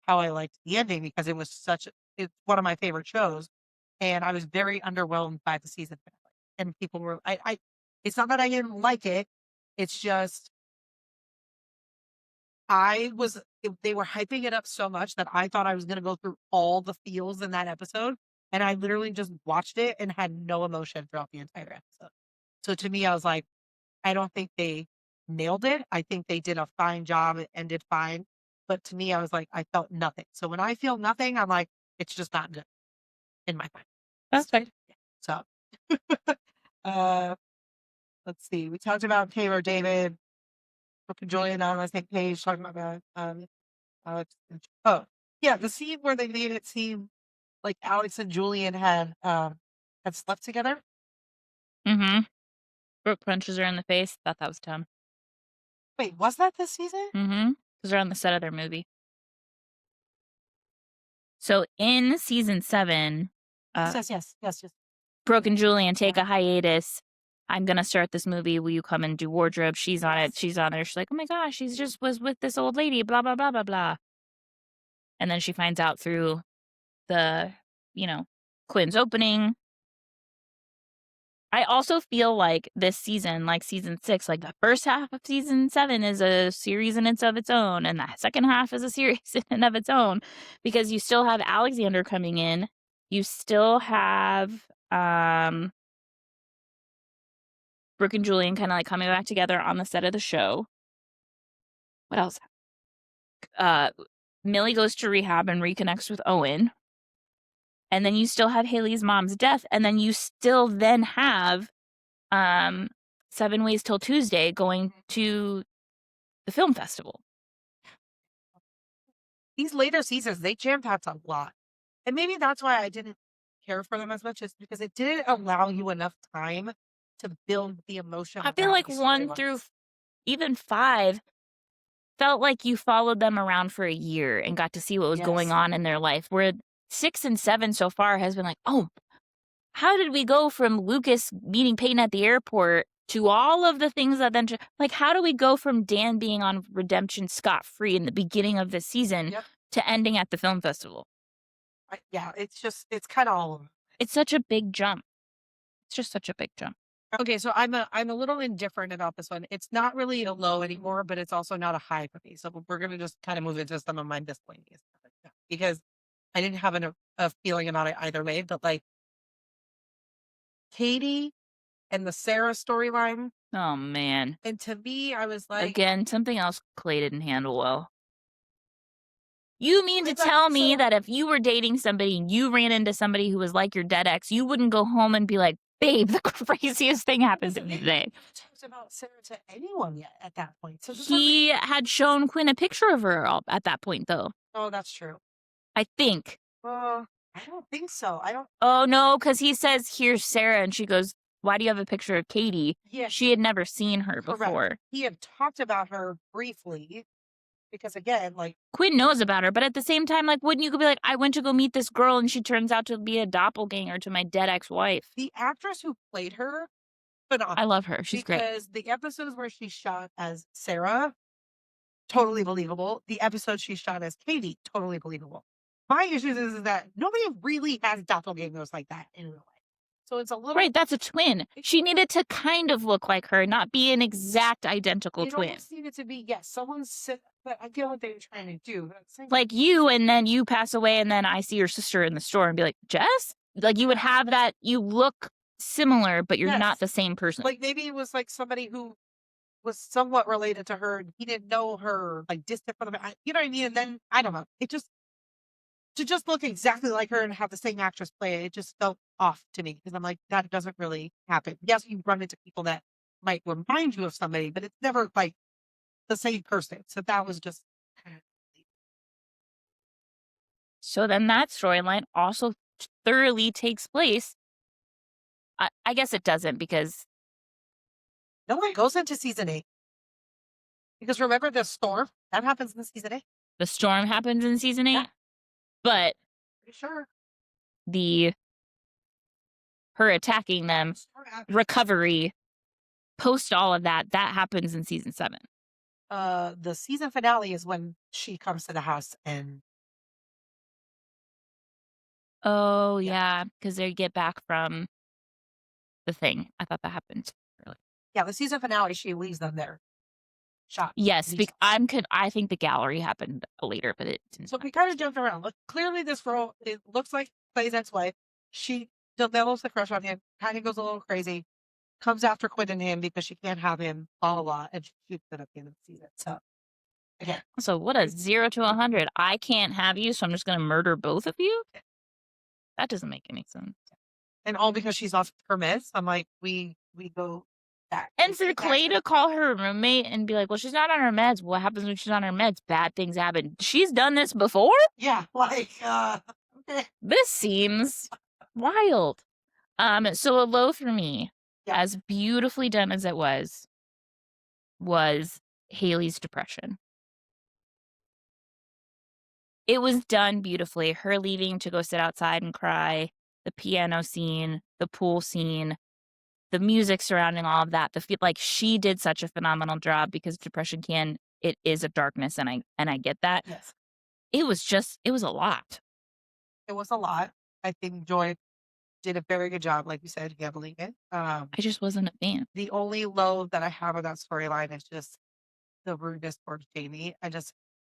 how I liked the ending because it's one of my favorite shows, and I was very underwhelmed by the season finale. And people were, it's not that I didn't like it, it's just they were hyping it up so much that I thought I was going to go through all the feels in that episode, and I literally just watched it and had no emotion throughout the entire episode. So to me, I was like, I don't think they nailed it. I think they did a fine job. It ended fine. But to me, I was like, I felt nothing. So when I feel nothing, I'm like, it's just not good in my mind. That's fair. Yeah. So, uh, let's see. We talked about Taylor David, Brooke and Julian on the same page, talking about Alex. Oh, yeah. The scene where they made it seem like Alex and Julian had slept together. Mhm. Brooke punches her in the face. Thought that was dumb. Wait, was that this season? Mhm. 'Cause they're on the set of their movie. So in season 7, Yes, uh, yes, yes, yes, yes. Brooke and Julian take Yeah. a hiatus. "I'm gonna start this movie. Will you come and do wardrobe?" She's on it. Yes. She's on it. She's like, "Oh my gosh, she's just was with this old lady, blah, blah, blah, blah, blah." And then she finds out through the, you know, Quinn's opening. I also feel like this season, like season 6, like the first half of season 7 is a series in its of its own, and the second half is a series in and of its own because you still have Alexander coming in. You still have Brooke and Julian kinda like coming back together on the set of the show. What else? Uh Millie goes to rehab and reconnects with Owen. And then you still have Haley's mom's death, and then you still then have um 7 Ways Till Tuesday going to the film festival. These later seasons, they jam-packed a lot, and maybe that's why I didn't care for them as much is because it didn't allow you enough time to build the emotion I feel around like these 1 through storylines. even 5 felt like you followed them around for a year and got to see what was going Yes. on in their life, where 6 and 7 so far has been like, "Oh, how did we go from Lucas meeting Peyton at the airport to all of the things that then like, how do we go from Dan being on redemption scot-free in the beginning of the season Yep. to ending at the film festival?" Yeah, it's kinda all over. It's such a big jump. It's just such a big jump. Okay, so I'm a little indifferent about this one. It's not really a low anymore, but it's also not a high for me. So we're gonna just kind of move into some of my miscellaneous stuff now, because I didn't have a feeling about it either way. But like Katie and the Sarah storyline, Oh, man. and to me, I was like, Again, something else Clay didn't handle well. You mean to I thought tell me so. that if you were dating somebody and you ran into somebody who was like your dead ex, you wouldn't go home and be like, "Babe, the craziest thing happened to They me didn't today." talk about Sarah to anyone yet at that point. So this wasn't. He had shown Quinn a picture of her at that point, though. Oh, that's true. I think. I don't think so. I don't. Oh, no, because he says, "Here's Sarah," and she goes, "Why do you have a picture of Katie?" Yeah, She had never seen her correct. before. He had talked about her briefly because, again, like Quinn knows about her, but at the same time, like, wouldn't you be like, "I went to go meet this girl and she turns out to be a doppelganger to my dead ex-wife." the actress who played her, phenomenal. I love her. She's great. Because the episodes where she shot as Sarah, totally believable. The episode she shot as Katie, totally believable. My issue is that nobody really has doppelgangers like that in real life. So it's a little. Right, that's a twin. She needed to kind of look like her, not be an exact identical It twin. almost needed to be, yes, someone said, but I get what they were trying to do. But at the same Like you, and then you pass away, and then I see your sister in the store and be like, "Jess?" Like, you would have that you look similar, but you're not yes, the same person. like maybe it was like somebody who was somewhat related to her and he didn't know her, like distant from the, you know what I mean? And then I don't know. It just to just look exactly like her and have the same actress play it, it just felt off to me because I'm like, that doesn't really happen. Yes, you run into people that might remind you of somebody, but it's never like the same person. So that was just kind of. So then that storyline also thoroughly takes place. I guess it doesn't because No one goes into season 8 because remember the storm that happens in season 8. the storm happens in season 8, Yeah, but pretty sure. the her attacking them, Storm happens. recovery, post all of that, that happens in season 7. The season finale is when she comes to the house and Oh, yeah, yeah, because they get back from the thing. I thought that happened early. yeah, the season finale she leaves them there shot. Yes, Leaves. I think the gallery happened later, but it didn't So we happen. kind of jumped around. Look, clearly this girl, it looks like Clay's ex-wife. She develops a crush on him, kind of goes a little crazy, comes after Quinn and him because she can't have him, blah blah blah, and she shoots it at the end of the season. So again, So what a 0 to 100. I can't have you, so I'm just gonna murder both of you? That doesn't make any sense. and all because she's off her meds. I'm like, we go back. And for Clay to call her roommate and be like, "Well, she's not on her meds." What happens when she's on her meds? Bad things happen. She's done this before? Yeah, like okay. This seems wild. So a low for me, Yeah. as beautifully done as it was Haley's depression. It was done beautifully. Her leaving to go sit outside and cry, the piano scene, the pool scene, the music surrounding all of that. Like she did such a phenomenal job because depression it is a darkness, and I get that. Yes, It was a lot. it was a lot. I think Joy did a very good job, like you said, handling it. I just wasn't a fan. The only low that I have of that storyline is just the rudeness towards Jamie. I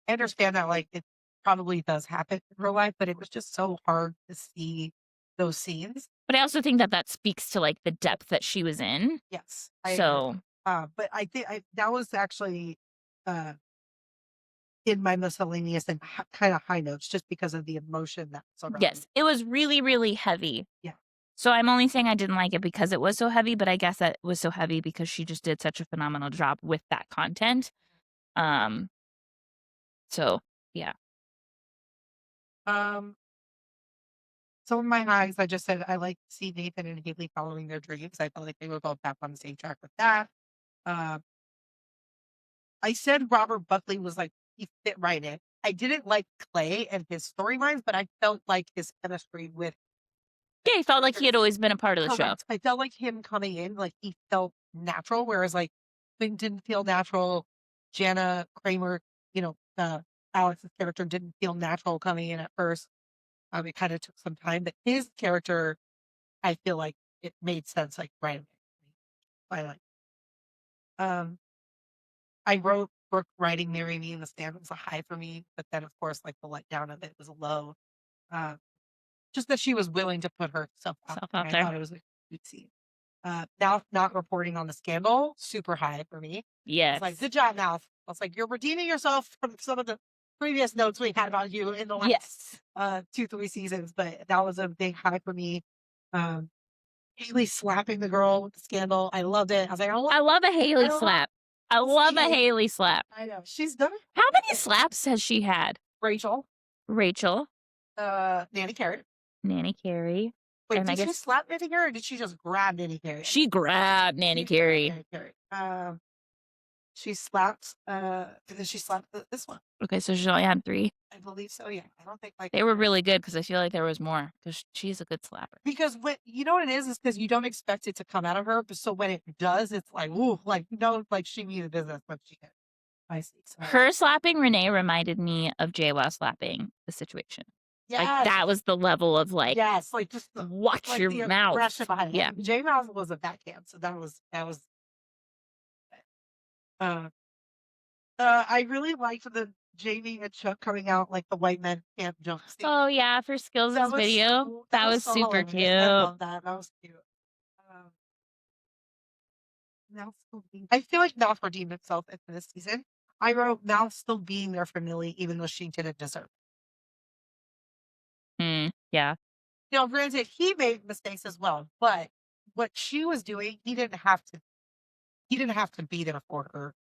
understand that like it probably does happen in real life, but it was just so hard to see those scenes. But I also think that that speaks to like the depth that she was in. Yes, I agree. So But I think that was actually uh, in my miscellaneous and kind of high notes just because of the emotion that's around. yes, it was really, really heavy. Yeah. So I'm only saying I didn't like it because it was so heavy, but I guess that was so heavy because she just did such a phenomenal job with that content. Um, so yeah. Um, some of my highs, I just said I like to see Nathan and Haley following their dreams. I felt like they were both back on the same track with that. Um, I said Robert Buckley was like he fit right in. I didn't like Clay and his storylines, but I felt like his chemistry with. Yeah, he felt like he had always been a part of the show. Correct. I felt like him coming in, like he felt natural, whereas like Quinn didn't feel natural. Jana Kramer, you know, Alex's character didn't feel natural coming in at first. It kind of took some time, but his character, I feel like it made sense like right away. Twilight. Um, I wrote Brooke writing "Marry Me" in the stand was a high for me, but then of course, like the letdown of it was a low. Uh, just that she was willing to put herself out Self there. out I there. thought it was a good scene. Now not reporting on the scandal, super high for me. I was like, Yes. good job, Mouth. I was like, you're redeeming yourself from some of the previous notes we had about you in the last Yes. 2-3 seasons, but that was a big high for me. Um, Haley slapping the girl with the scandal. I loved it. I was like, I love a Haley I love slap. I to love see a it. Haley slap. I know. She's done How many slaps has she had? Rachel, Rachel, Nanny Carrot. Nanny Carey, Wait, and I did she guess slap Nanny Carrot or did she just grab Nanny Carrot? she grabbed Nanny She grabbed Carey. Nanny Carrot. She slapped, and then she slapped this one. Okay, so she only had 3. I believe so, yeah. I don't think, like They were really good because I feel like there was more because she's a good slapper. because what you know what it is because you don't expect it to come out of her, but so when it does, it's like, ooh, like, no, like, she means business when she hit. I see, so Her slapping Renee reminded me of JWoww slapping the situation. Like, yes, that was the level of, like, yes, like, just the watch your the mouth. aggression behind it. Yeah. J-Mouse was a backhand, so that was uh I really liked the Jamie and Chuck coming out like the white men can't jump scene. Oh, yeah, for Skills' That was video. so That was so super hilarious. I cute. love that. That was cute. Um, Mal still being I feel like Mal redeemed himself in this season. I wrote Mal still being there for Millie, even though she didn't deserve Yeah. Now, granted, he made mistakes as well, but what she was doing, he didn't have to be there for her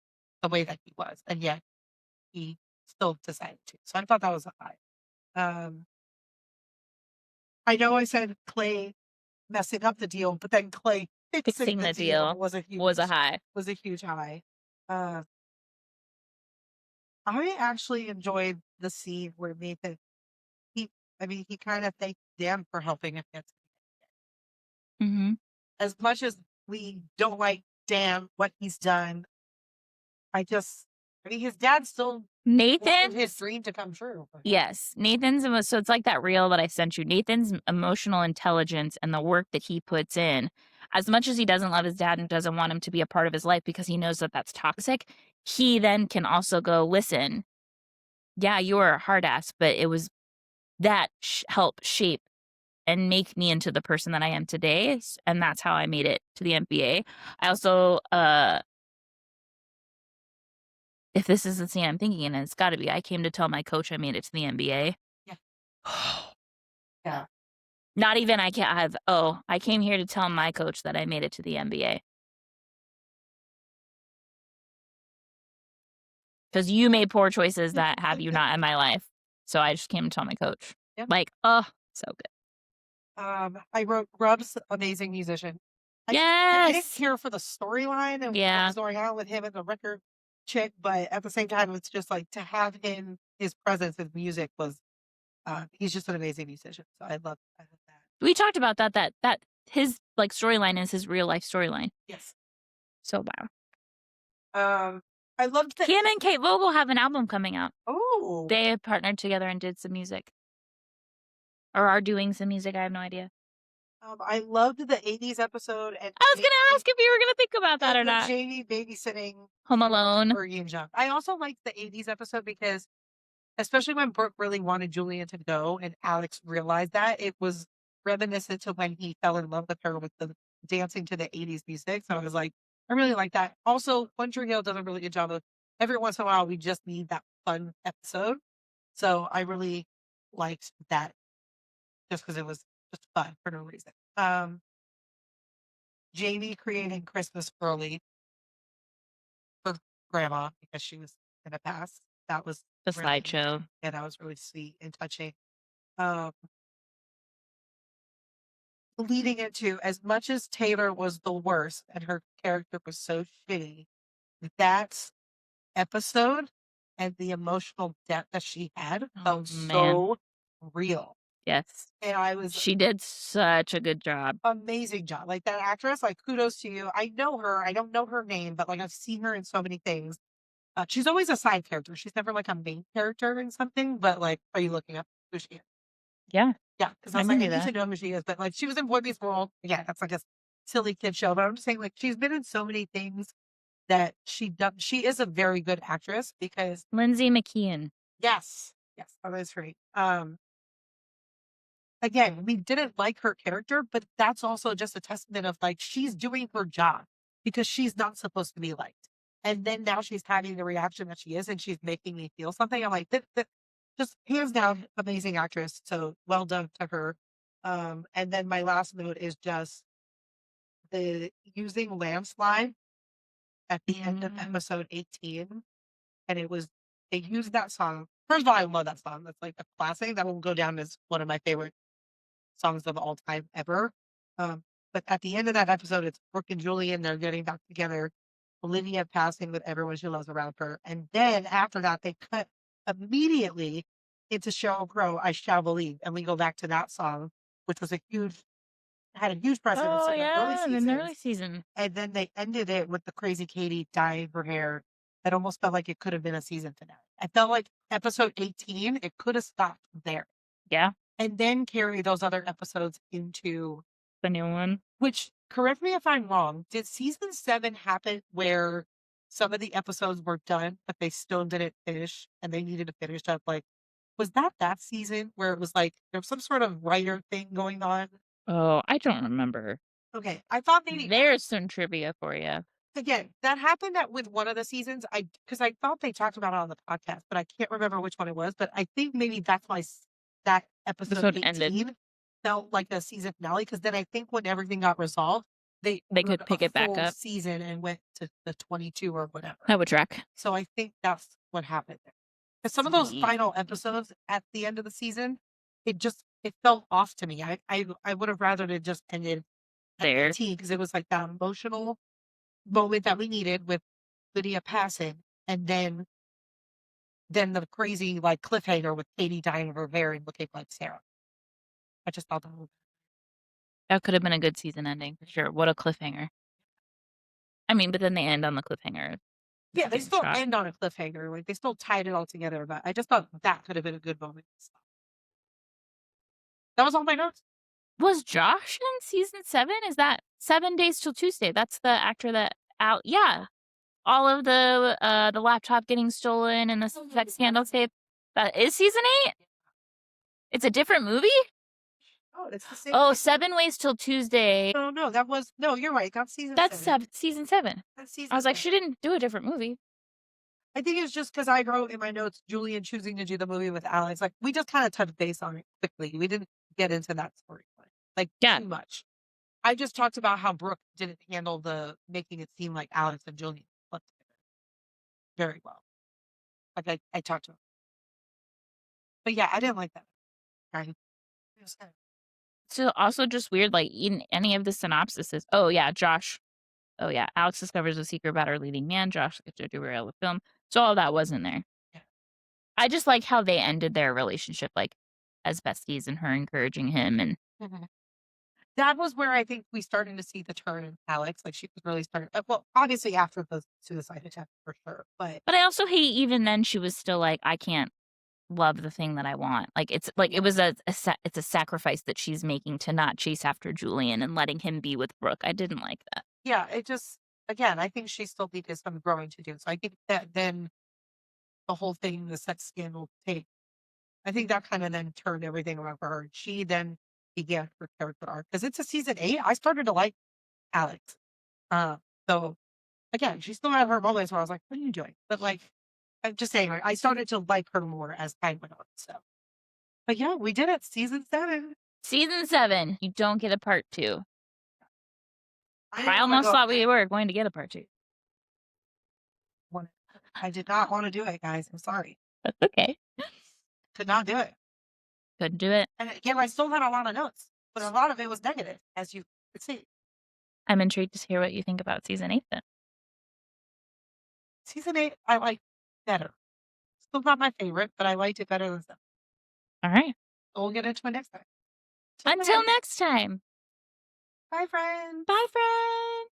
the way that he was, and yet he still decided to. So I thought that was a high. Um, I know I said Clay messing up the deal, but then Clay fixing the deal was a high. huge high. Uh, I actually enjoyed the scene where Nathan he kind of thanked Dan for helping him get Mm-hmm. as much as we don't like Dan, what he's done. I mean, his dad still wanted his Nathan's dream to come true. Yes, Nathan's so it's like that reel that I sent you. Nathan's emotional intelligence and the work that he puts in, as much as he doesn't love his dad and doesn't want him to be a part of his life because he knows that that's toxic, he then can also go, listen, yeah, you were a hard ass, but it was that helped shape and make me into the person that I am today. And that's how I made it to the NBA. I also, if this is the scene I'm thinking, and it's got to be, I came to tell my coach I made it to the NBA. Yeah. Yeah. Not even I can't have, I came here to tell my coach that I made it to the NBA. Because you made poor choices that have you not in my life. So I just came to tell my coach. Yeah. Like, oh, so good. I wrote Grubb's amazing musician. I didn't Yes. care for the storyline and what was going on with him and the record chick, but at the same time, it's just like to have his presence with music was he's just an amazing musician. So I love that. We talked about that his like storyline is his real life storyline. Yes. So wow. I loved that Him and Kate Vogel have an album coming out. Oh. They have partnered together and did some music. Or are doing some music, I have no idea. I loved the 80s episode and I was gonna ask if you were gonna think about that or the not. Jamie babysitting Home Alone. Fergie and John. I also liked the 80s episode because especially when Brooke really wanted Julian to go and Alex realized that, it was reminiscent to when he fell in love with her with the dancing to the 80s music. So I was like, I really like that. Also, One Tree Hill does a really good job of every once in a while we just need that fun episode. So I really liked that just because it was just fun for no reason. Jamie creating Christmas early for grandma because she was gonna pass. That was The really slideshow. yeah, that was really sweet and touching. Um, leading into as much as Taylor was the worst and her character was so shitty, that episode and the emotional depth that she had felt so real. Yes. And she did such a good job. Amazing job. Like that actress, like kudos to you. I know her. I don't know her name, but like I've seen her in so many things. She's always a side character. She's never like a main character in something, but like, are you looking up who she is? Yeah. Yeah, because I was like, I need to know who she is. But like, she was in Boy Meets World. Yeah, that's like a silly kid show, but I'm just saying, like, she's been in so many things that she is a very good actress because Lindsay McKeon. yes, yes, that is right. Again, we didn't like her character, but that's also just a testament of like she's doing her job because she's not supposed to be liked. And then now she's having the reaction that she is, and she's making me feel something. I'm like, just hands down, amazing actress. So well done to her. And then my last note is just the using landslide at the end of episode 18. And it was, they used that song. First of all, I love that song. That's like a classic that will go down as one of my favorite songs of all time ever. Um, but at the end of that episode, it's Brooke and Julian. They're getting back together. Olivia passing with everyone she loves around her. And then after that, they cut immediately into Sheryl Crow, I Shall Believe. And we go back to that song, which was had a huge precedence Oh in the early yeah, in the seasons. early season. And then they ended it with the crazy Katie dyeing her hair. That almost felt like it could have been a season finale. I felt like episode 18, it could have stopped there. Yeah, And then carry those other episodes into, the new one. which, correct me if I'm wrong, did season 7 happen where some of the episodes were done, but they still didn't finish and they needed to finish up? Like, was that season where it was like there was some sort of writer thing going on? Oh, I don't remember. Okay, I thought maybe There's some trivia for you. again that happened at with one of the seasons. Because I thought they talked about it on the podcast, but I can't remember which one it was. But I think maybe that's why that episode Episode 18 ended. felt like a season finale. Because then I think when everything got resolved, they They wrote could a pick it back full up. season and went to the 22 or whatever. That would track. So I think that's what happened there. Because some of those Sweet. final episodes at the end of the season, it felt off to me. I would have rather it just ended at There. 18 because it was like that emotional moment that we needed with Lydia passing, and then the crazy like cliffhanger with Katie dying of her hair and looking like Sarah. I just thought That could have been a good season ending for sure. What a cliffhanger. I mean, but then they end on the cliffhanger. yeah, they Getting still shot. end on a cliffhanger. Like they still tied it all together, but I just thought that could have been a good moment. That was all my notes. Was Josh in season 7? Is that 7 Days Till Tuesday? That's the actor that out. Yeah, all of the laptop getting stolen and the sex scandal tape. That is season 8. It's a different movie. Oh, it's the same. Oh, 7 Ways Till Tuesday. No, that was no. You're right. That's season. That's 7. season 7. That's season. I was like, 7. she didn't do a different movie. I think it's just because I wrote in my notes Julian choosing to do the movie with Alex. Like we just kind of touched base on it quickly. We didn't get into that storyline like Yeah. too much. I just talked about how Brooke didn't handle the making it seem like Alex and Julian slept together very well. Like I talked to him, but yeah, I didn't like that. Right? It was kind of- So also just weird, like in any of the synopsises. Oh yeah, Josh. Oh yeah, Alex discovers a secret about her leading man. Josh gets to derail the film. So all that wasn't there. Yeah. I just like how they ended their relationship, like as besties, and her encouraging him. And Mhm. That was where I think we started to see the turn in Alex. Like she was really starting. Well, obviously after the suicide attempt for sure, but I also hate even then she was still like, I can't love the thing that I want. Like it's like it was it's a sacrifice that she's making to not chase after Julian and letting him be with Brooke. I didn't like that. yeah, it just again, I think she still needed some growing to do. So I think that then the whole thing, the sex scandal tape, I think that kind of then turned everything around for her. She then began her character arc because it's a season 8. I started to like Alex. Uh, so again, she still had her moments where I was like, "What are you doing?" But like, I'm just saying, like, I started to like her more as time went on. So, but yeah, we did it. Season 7. Season 7, you don't get a part 2. I I didn't wanna almost go. thought we were going to get a part 2. I did not want to do it, guys. I'm sorry. That's okay. Could not do it. Couldn't do it. And again, I still had a lot of notes, but a lot of it was negative, as you could see. I'm intrigued to hear what you think about season 8 then. Season 8, I like better. Still not my favorite, but I liked it better than 7. All right. So we'll get into it next time. Until then, next time. bye, friends. Bye, friend.